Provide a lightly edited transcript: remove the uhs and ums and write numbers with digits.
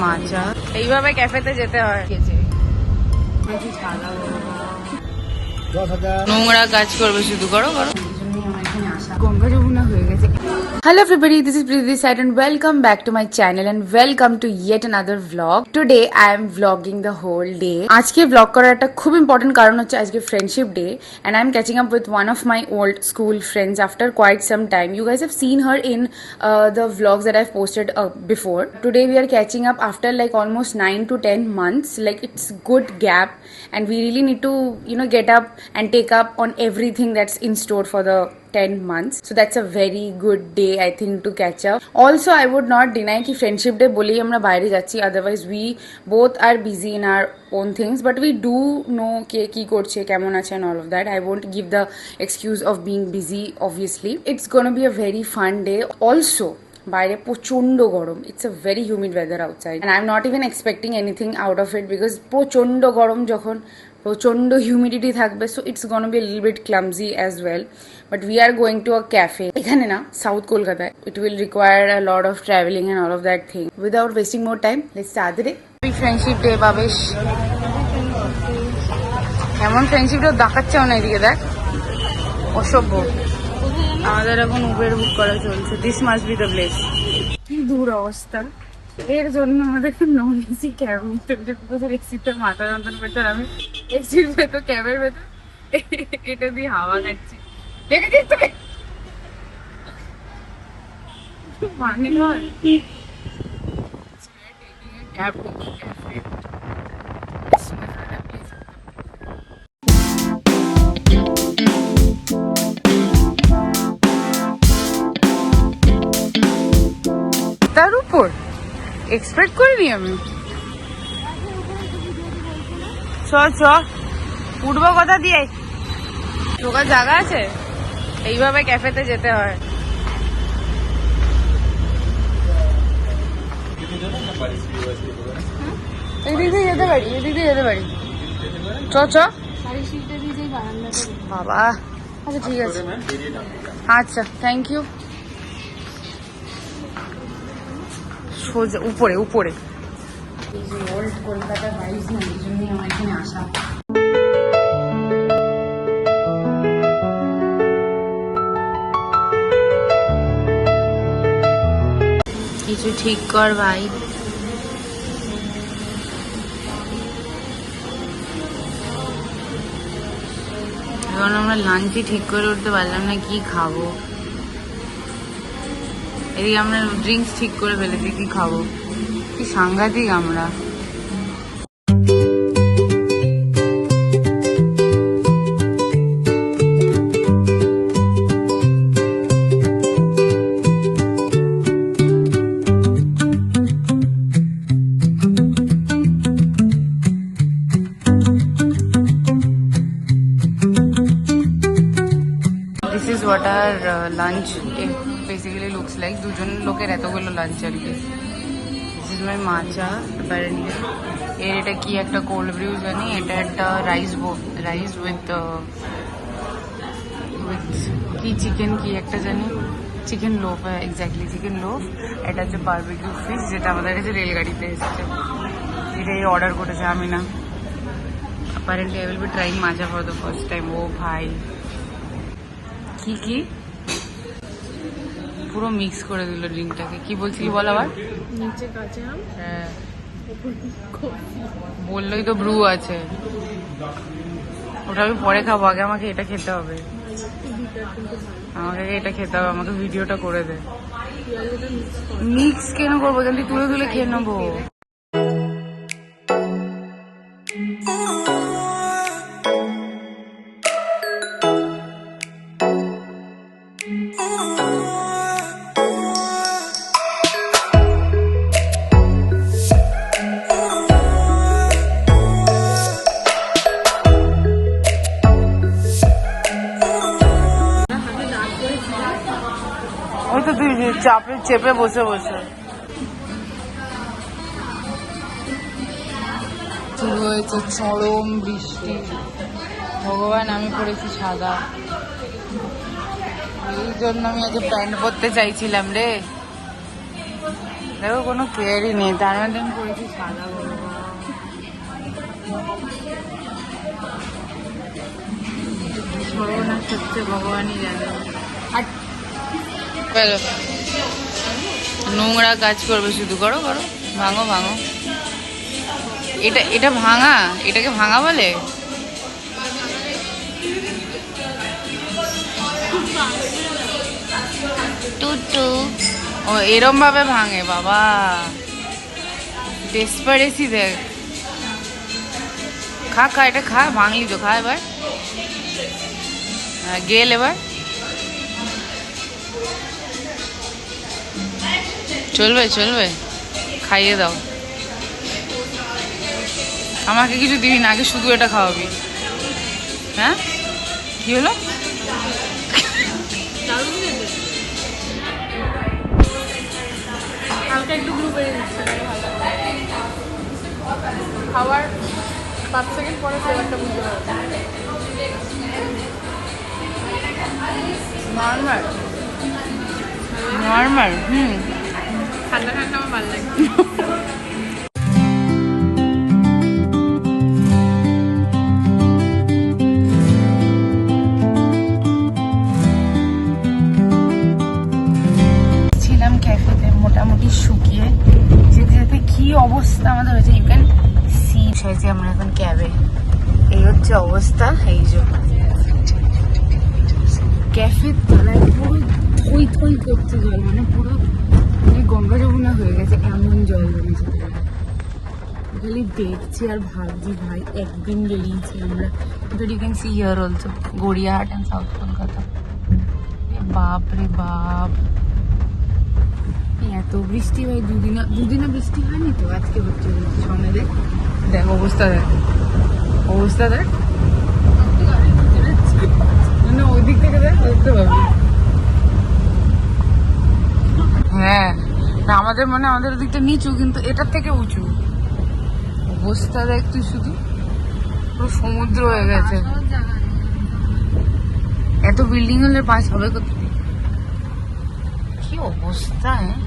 মাচা এইভাবে ক্যাফেতে যেতে হয়। নোংরা কাজ করবে শুধু, করো করো। গঙ্গা যমুনা হয়ে গেছে। Hello everybody, this is Preeti Side and welcome back to my channel and welcome to yet another vlog. Today I am vlogging the whole day. আজকে vlog করার একটা খুব important কারণ হচ্ছে আজকে friendship day and I am catching up with one of my old school friends after quite some time. You guys have seen her in the vlogs that I've posted before. Today we are catching up after like almost 9 to 10 months. Like it's good gap and we really need to get up and take up on everything that's in store for the 10 months. So that's a very good day I think to catch up. Also I would not deny ki friendship day bolei amra baire jacchi, otherwise we both are busy in our own things, but we do know ke ki korche kemon ache and all of that. I won't give the excuse of being busy. Obviously it's going to be a very fun day. Also বাইরে প্রচন্ড গরম, it's a very humid weather outside and I am not even expecting anything out of it because প্রচন্ড গরম যখন প্রচন্ড humidity থাকবে, so it's gonna be little bit clumsy as well, but we are going to a cafe এখানে না, South কলকাতায়। It will require a lot of travelling and all of that thing. Without wasting more time, let's start the day. Friendship day বাবেশ, এমন ফ্রেন্ডশিপটা দেখাচ্ছেও না, এদিকে দেখ, অসভ্য। আমাদের এখন উবের বুক করা চলছে। This must be the place. কি দূর অবস্থা, এর জন্য আমাদের নন এসি ক্যাব নিতে হবে। এসিতে মাথা যন্ত্রণা করছে, আর আমি এসির ভেতর, ক্যাবের ভেতর এটা দিয়ে হাওয়া খাচ্ছি। দেখেছিস তোকে মানে হয় ক্যাব ক্যাফে। তার উপর এক্সপেক্ট করিনি আমি। চ চ উঠবো কথা দিয়ে, ঢোকার জায়গা আছে? এইভাবে ক্যাফেতে যেতে হয়। এদিক দিয়ে যেতে পারি, এদিক দিয়ে যেতে পারি। চ চ বাবা। আচ্ছা ঠিক আছে, আচ্ছা থ্যাংক ইউ। সোজা উপরে উপরে। ওল্ড কলকাতার ভাইবস না, এই জন্যই আমার এখানে আসা। কিছু ঠিক কর ভাই। এখন আমরা লাঞ্চই ঠিক করে উঠতে পারলাম না, কি খাবো। এদিকে আমরা ড্রিঙ্কস ঠিক করে ফেলেছি, কি খাবো। কি সাংঘাতিক আমরা। This is what our lunch basically looks like. দুজন লোকের এতগুলো লাঞ্চ আর কি। This is my matcha apparently. এর এটা কি একটা কোল্ড ব্রিউ জানি, এটা একটা রাইস উইথ কি চিকেন, কি একটা জানি, chicken loaf, exactly chicken loaf. এটা হচ্ছে বারবিকিউ ফিশ, যেটা আমাদের কাছে রেলগাড়িতে এসেছে। এটাই অর্ডার করেছে, আমি না। apparently I will be trying matcha for the first time. ও ভাই, কি কি পুরো মিক্স করে দিল ড্রিঙ্কটাকে। কি বলছিলি বল আবার? নিচে কাঁচা আম, হ্যাঁ বললোই তো ব্রু আছে। ওটা আমি পরে খাবো, আগে আমাকে এটা খেতে হবে। আমাকে এটা খেতে হবে, আমাকে ভিডিওটা করে দে। মিক্স কেন করবো, জানি তুলে তুলে খেয়ে নেবো। ওই তো তুই চাপে চেপে বসে বসে। শুরু হয়েছে চরম বৃষ্টি। ভগবান, আমি পড়েছি সাদা। এই জন্য আমি আজ প্যান্ট পরতে চাইছিলাম রে। দেখো কোনো কেয়ারই নেই, তার মধ্যে আমি পড়েছি সাদা বড় সর্বনাশ হচ্ছে, ভগবানই জানে। নোংরা কাজ করবে শুধু, করো করো, ভাঙো ভাঙো। এটা ভাঙা, এটাকে ভাঙা বলে? টুটু ও এরম ভাবে ভাঙে বাবা, ডেসপারেসি দেখ। খা খা, এটা খা, ভাঙলি তো খা এবার। গেল এবার, চলবে চলবে, খাইয়ে দাও। আমাকে কিছু দিবি না, আগে শুধু এটা খাওয়াবি। হ্যাঁ কি হলো? খাওয়ার 5 সেকেন্ড পরে ফ্লেভারটা বুঝতে পারবে। Normal normal. ঠান্ডা ঠান্ডা আমার ভালো লাগে। ছিলাম ক্যাফেতে মোটামুটি শুকিয়ে, যেতে যেতে কি অবস্থা আমাদের হয়েছে, ইউ ক্যান সি। সাইজে আমরা এখন ক্যাবে, এই হচ্ছে অবস্থা। এই যে ক্যাফের তলায় পুরো থই থই করছে জল, মানে পুরো গঙ্গা যমুনা হয়ে গেছে, এমন জল জমেছে। খালি দেখছি আর ভাবছি ভাই একদিন বেরিয়েছি আমরা। But you can see here also Gariahat and south Kolkata. বাপ রে বাপ, এত বৃষ্টি ভাই, দুদিনও বৃষ্টি হয়নি তো, আজকে হচ্ছে বৃষ্টি। সামনে দেখ, দেখ অবস্থা, দেখ অবস্থা, দেখ মানে ওই দিক থেকে দেখ, দেখতে পাবি। হ্যাঁ না, আমাদের মনে আমাদের দিকটা নিচু, কিন্তু এটার থেকে উঁচু। অবস্থা দেখ তুই, শুধু পুরো সমুদ্র হয়ে গেছে। এত বিল্ডিং হলে পাস হবে কোথায়? কি অবস্থা। হ্যাঁ